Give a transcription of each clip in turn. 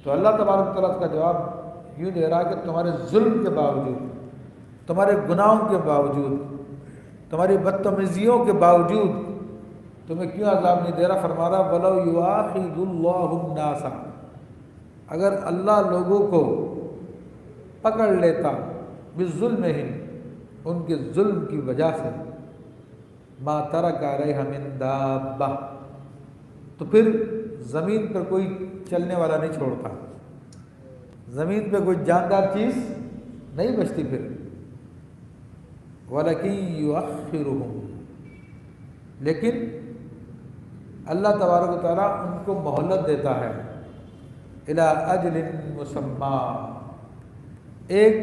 تو اللہ تبارک تعالیٰ کا جواب یوں دے رہا ہے کہ تمہارے ظلم کے باوجود، تمہارے گناہوں کے باوجود، تمہاری بدتمیزیوں کے باوجود تمہیں کیوں عذاب نہیں دے رہا؟ فرما رہا وَلَوْ يُؤَاخِذُ اللَّهُ النَّاسَ، اگر اللہ لوگوں کو پکڑ لیتا بِظُلْمِهِمْ، ان کے ظلم کی وجہ سے، مَا تَرَكَ عَلَيْهَا مِن دَابَّةٍ، تو پھر زمین پر کوئی چلنے والا نہیں چھوڑتا، زمین پہ کوئی جاندار چیز نہیں بچتی پھر۔ وَلَكِن يُؤَخِّرُهُمْ، لیکن اللہ تبارک و تعالیٰ ان کو مہلت دیتا ہے إِلَىٰ أَجْلٍ مُّسَمًّى، ایک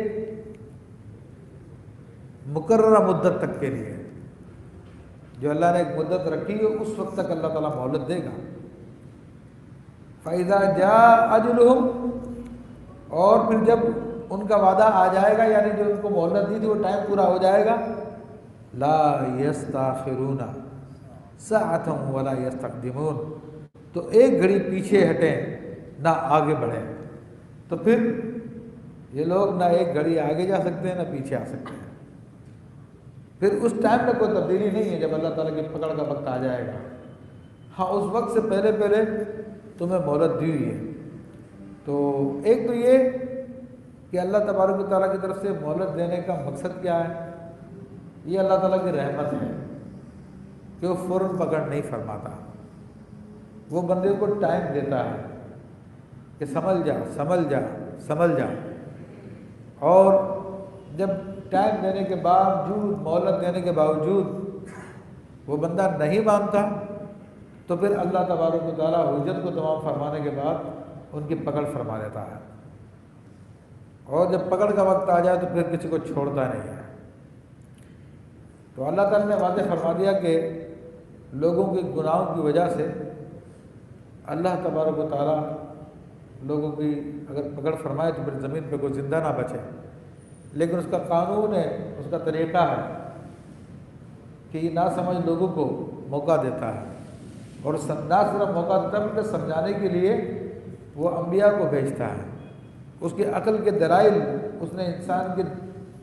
مقررہ مدت تک کے لیے، جو اللہ نے ایک مدت رکھی ہے اس وقت تک اللہ تعالیٰ مہلت دے گا۔ فَإِذَا جَاءَ أَجْلُهُمْ، اور پھر جب ان کا وعدہ آ جائے گا، یعنی جو ان کو مہلت دی تھی وہ ٹائم پورا ہو جائے گا، لَا يَسْتَأْخِرُونَ سَاعَةً وَلَا يَسْتَقْدِمُونَ، تو ایک گھڑی پیچھے ہٹیں نہ آگے بڑھیں۔ تو پھر یہ لوگ نہ ایک گھڑی آگے جا سکتے ہیں نہ پیچھے آ سکتے ہیں، پھر اس ٹائم میں کوئی تبدیلی نہیں ہے جب اللہ تعالیٰ کی پکڑ کا وقت آ جائے گا۔ ہاں اس وقت سے پہلے پہلے تمہیں مہلت دی ہوئی ہے۔ تو ایک تو یہ کہ اللہ تبارک و تعالیٰ کی طرف سے مہلت دینے کا مقصد کیا ہے؟ یہ اللہ تعالیٰ کی رحمت ہے کہ وہ فوراً پکڑ نہیں فرماتا، وہ بندے کو ٹائم دیتا ہے کہ سمجھ جا سمجھ جا سمجھ جا، اور جب ٹائم دینے کے باوجود، مہلت دینے کے باوجود وہ بندہ نہیں مانتا تو پھر اللہ تبارک و تعالیٰ حجت کو تمام فرمانے کے بعد ان کی پکڑ فرما دیتا ہے، اور جب پکڑ کا وقت آ جائے تو پھر کسی کو چھوڑتا نہیں ہے۔ تو اللہ تعالیٰ نے واضح فرما دیا کہ لوگوں کے گناہوں کی وجہ سے اللہ تبارک و تعالیٰ لوگوں کی اگر پکڑ فرمائے تو پھر زمین پہ کوئی زندہ نہ بچے، لیکن اس کا قانون ہے، اس کا طریقہ ہے کہ یہ ناسمجھ لوگوں کو موقع دیتا ہے، اور نہ صرف موقع دیتا ہے بلکہ سمجھانے کے لیے وہ انبیاء کو بھیجتا ہے۔ اس کی عقل کے دلائل اس نے انسان کے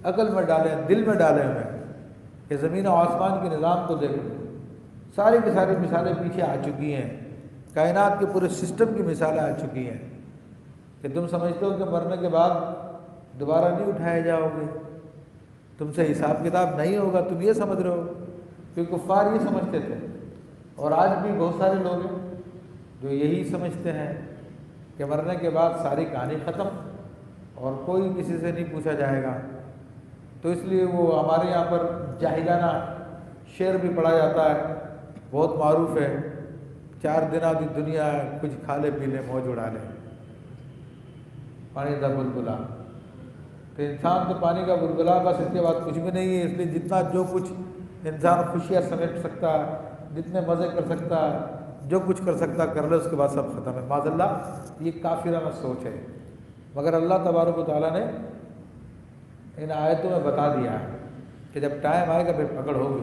عقل میں ڈالے ہیں، دل میں ڈالے ہوئے ہیں کہ زمین و آسمان کے نظام کو دیکھو، ساری کی ساری مثالیں پیچھے آ چکی ہیں، کائنات کے پورے سسٹم کی مثالیں آ چکی ہیں کہ تم سمجھتے ہو کہ مرنے کے بعد دوبارہ نہیں اٹھائے جاؤ گے، تم سے حساب کتاب نہیں ہوگا، تم یہ سمجھ رہے ہو، کیونکہ کفار یہ سمجھتے تھے، اور آج بھی بہت سارے لوگ ہیں جو یہی سمجھتے ہیں کہ مرنے کے بعد ساری کہانی ختم اور کوئی کسی سے نہیں پوچھا جائے گا۔ تو اس لیے وہ ہمارے یہاں پر جاہلانہ شعر بھی پڑھا جاتا ہے، بہت معروف ہے، 4 دن آدھی دنیا ہے، کچھ کھا لے پی لے موج اڑا لے، پانی دا بلبلا۔ تو انسان تو پانی کا بلبلا، بس اس کے بعد کچھ بھی نہیں ہے، اس لیے جتنا جو کچھ انسان خوشیاں سمیٹ سکتا ہے، جتنے مزے کر سکتا ہے، جو کچھ کر سکتا کر لے، اس کے بعد سب ختم ہے۔ معاذ اللہ، یہ کافرانہ سوچ ہے، مگر اللہ تبارک و تعالیٰ نے ان آیتوں میں بتا دیا ہے کہ جب ٹائم آئے گا پھر پکڑ ہوگی،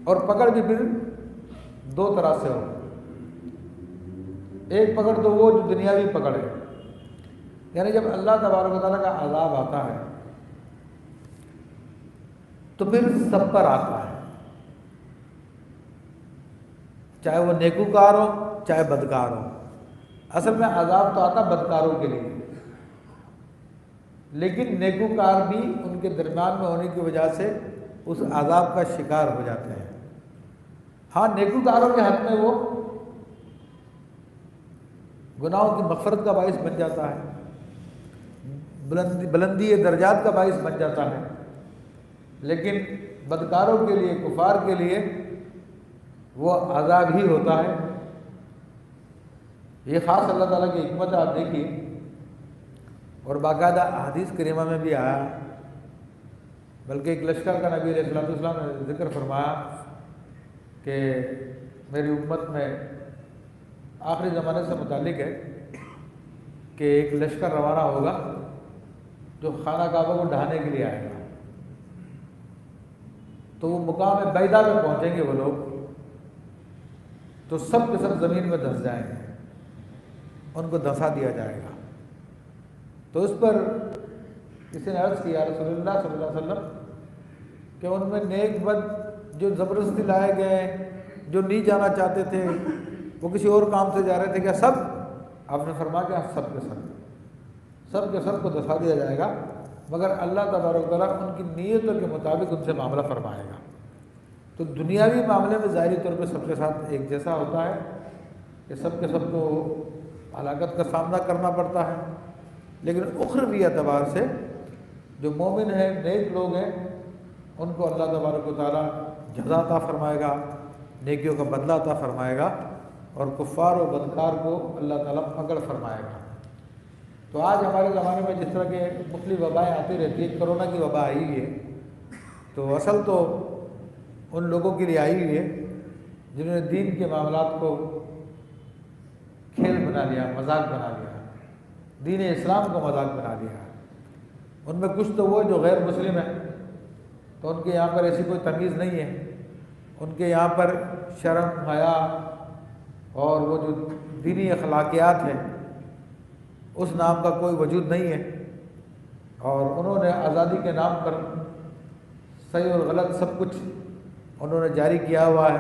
اور پکڑ بھی پھر 2 طرح سے ہو۔ ایک پکڑ تو وہ جو دنیاوی پکڑ ہے، یعنی جب اللہ تبارک و تعالیٰ کا عذاب آتا ہے تو پھر سب پر آتا ہے، چاہے وہ نیکوکار ہو چاہے بدکار ہو۔ اصل میں عذاب تو آتا بدکاروں کے لیے، لیکن نیکوکار بھی ان کے درمیان میں ہونے کی وجہ سے اس عذاب کا شکار ہو جاتے ہیں۔ ہاں نیکوکاروں کے حق میں وہ گناہوں کی مغفرت کا باعث بن جاتا ہے، بلندی درجات کا باعث بن جاتا ہے، لیکن بدکاروں کے لیے، کفار کے لیے وہ عذاب ہی ہوتا ہے۔ یہ خاص اللہ تعالیٰ کی حکمت آپ دیکھیے، اور باقاعدہ احادیث کریمہ میں بھی آیا، بلکہ ایک لشکر کا نبی علیہ السلام نے ذکر فرمایا کہ میری امت میں آخری زمانے سے متعلق ہے کہ ایک لشکر روانہ ہوگا جو خانہ کعبہ کو ڈھانے کے لیے آئے گا۔ تو وہ مقام بیضا میں پہنچیں گے وہ لوگ، تو سب کے سب زمین میں دھس جائیں گے، ان کو دھنسا دیا جائے گا۔ تو اس پر کسی نے عرض کیا رسول اللہ صلی اللہ علیہ وسلم کہ ان میں نیک بد جو زبردستی لائے گئے، جو نہیں جانا چاہتے تھے، وہ کسی اور کام سے جا رہے تھے، کیا سب؟ آپ نے فرمایا کہ سب کے سب کو دھنسا دیا جائے گا، مگر اللہ تبارک و تعالیٰ ان کی نیتوں کے مطابق ان سے معاملہ فرمائے گا۔ تو دنیاوی معاملے میں ظاہری طور پہ سب کے ساتھ ایک جیسا ہوتا ہے کہ سب کے سب کو ہلاکت کا سامنا کرنا پڑتا ہے، لیکن اخروی اعتبار سے جو مومن ہیں، نیک لوگ ہیں، ان کو اللہ تبارک و تعالیٰ جزا عطا فرمائے گا، نیکیوں کا بدلہ عطا فرمائے گا، اور کفار و بدکار کو اللہ تعالیٰ پکڑ فرمائے گا۔ تو آج ہمارے زمانے میں جس طرح کے مختلف وبائیں آتی رہتی ہیں، کرونا کی وبا آئی ہوئی ہے، تو اصل تو ان لوگوں کے لیے آئی ہوئی ہے جنہوں نے دین کے معاملات کو کھیل بنا لیا، مذاق بنا لیا، دین اسلام کو مذاق بنا لیا۔ ان میں کچھ تو وہ جو غیر مسلم ہیں، تو ان کے یہاں پر ایسی کوئی تمیز نہیں ہے، ان کے یہاں پر شرم، حیا اور وہ جو دینی اخلاقیات ہیں اس نام کا کوئی وجود نہیں ہے، اور انہوں نے آزادی کے نام پر صحیح اور غلط سب کچھ انہوں نے جاری کیا ہوا ہے،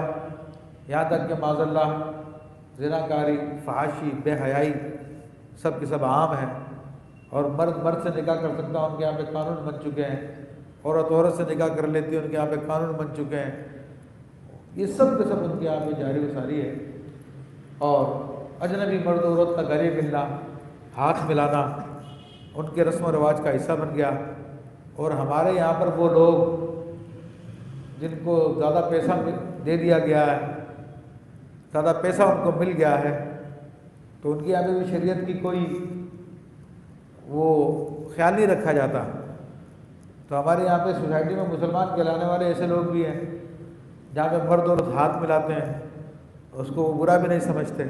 یہاں تک کہ معاذ اللہ زناکاری، فحاشی، بے حیائی سب کے سب عام ہیں، اور مرد مرد سے نکاح کر سکتا ان کے یہاں پہ قانون بن چکے ہیں، عورت عورت سے نکاح کر لیتی ہے ان کے یہاں پہ قانون بن چکے ہیں، یہ سب کے سب ان کے یہاں پہ جاری و ساری ہے۔ اور اجنبی مرد و عورت کا گلے ملنا، ہاتھ ملانا ان کے رسم و رواج کا حصہ بن گیا، اور ہمارے یہاں پر وہ لوگ جن کو زیادہ پیسہ دے دیا گیا ہے، زیادہ پیسہ ان کو مل گیا ہے، تو ان کے یہاں پہ بھی شریعت کی کوئی وہ خیال نہیں رکھا جاتا۔ تو ہمارے یہاں پہ سوسائٹی میں مسلمان کہلانے والے ایسے لوگ بھی ہیں جہاں پہ مرد اور ہاتھ ملاتے ہیں، اس کو وہ برا بھی نہیں سمجھتے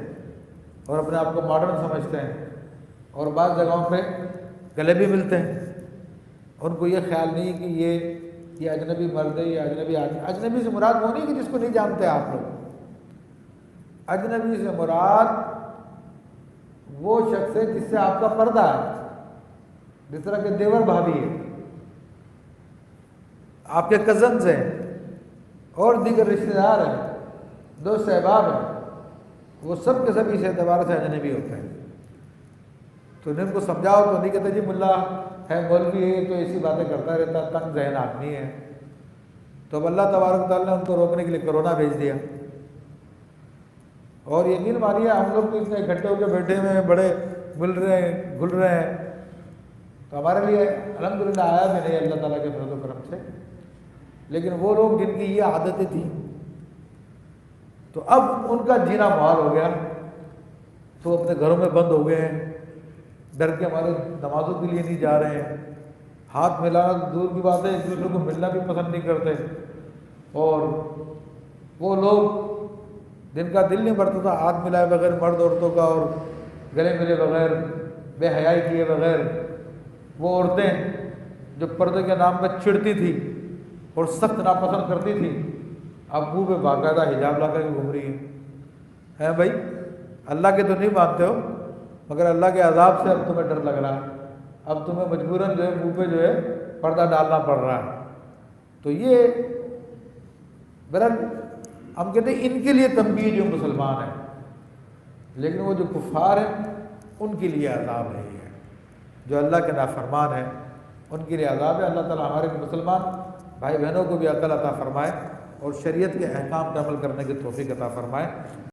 اور اپنے آپ کو ماڈرن سمجھتے ہیں، اور بعض جگہوں پہ گلے بھی ملتے ہیں۔ ان کو یہ خیال نہیں کہ یہ اجنبی مرد ہے، یہ اجنبی آدمی۔ اجنبی سے مراد وہ نہیں کہ جس کو نہیں جانتے آپ لوگ، اجنبی سے مراد وہ شخص ہے جس سے آپ کا پردہ ہے، جس طرح کہ دیور بھابھی ہے، آپ کے کزنز ہیں اور دیگر رشتہ دار ہیں، دوست احباب ہیں، وہ سب کے سب اس اعتبار سے اجنبی ہوتے ہیں۔ تو ان کو سمجھاؤ تو نہیں کہتے جی ملا ہے، مولوی ہے تو ایسی باتیں کرتا رہتا، تنگ ذہن آدمی ہے۔ تو اب اللہ تبارک تعالیٰ نے ان کو روکنے کے لیے کرونا بھیج دیا، اور یقین مانیے ہم لوگ تو اتنے اکٹھے ہو کے بیٹھے ہوئے ہیں، بڑے مل رہے ہیں، گھل رہے ہیں، تو ہمارے لیے الحمدللہ آیا بھی نہیں اللہ تعالیٰ کے فضل و کرم سے۔ لیکن وہ لوگ جن کی یہ عادتیں تھیں، تو اب ان کا جینا محال ہو گیا، تو اپنے گھروں میں بند ہو گئے ہیں، ڈر کے ہمارے نمازوں کے لیے نہیں جا رہے ہیں، ہاتھ ملانا دور کی بات ہے، ایک دوسرے کو ملنا بھی پسند نہیں کرتے، اور وہ لوگ جن کا دل نہیں بھرتا تھا ہاتھ ملائے بغیر مرد عورتوں کا، اور گلے ملے بغیر، بے حیائی کیے بغیر، وہ عورتیں جو پردے کے نام پر چڑھتی تھی اور سخت ناپسند کرتی تھی، اب منہ پہ باقاعدہ حجاب لا کر کے گھوم رہی ہیں بھائی، اللہ کے تو نہیں مانتے ہو، مگر اللہ کے عذاب سے اب تمہیں ڈر لگ رہا ہے، اب تمہیں مجبوراً جو ہے منہ پہ جو ہے پردہ ڈالنا پڑ رہا ہے۔ تو یہ بہرحال ہم کہتے ہیں ان کے لیے تنبیہ جو مسلمان ہیں، لیکن وہ جو کفار ہیں ان کے لیے عذاب ہے، یہ جو اللہ کے نافرمان ہیں ان کے لیے عذاب ہے۔ اللہ تعالیٰ ہمارے مسلمان بھائی بہنوں کو بھی عقل عطا فرمائے اور شریعت کے احکام پر عمل کرنے کی توفیق عطا فرمائے۔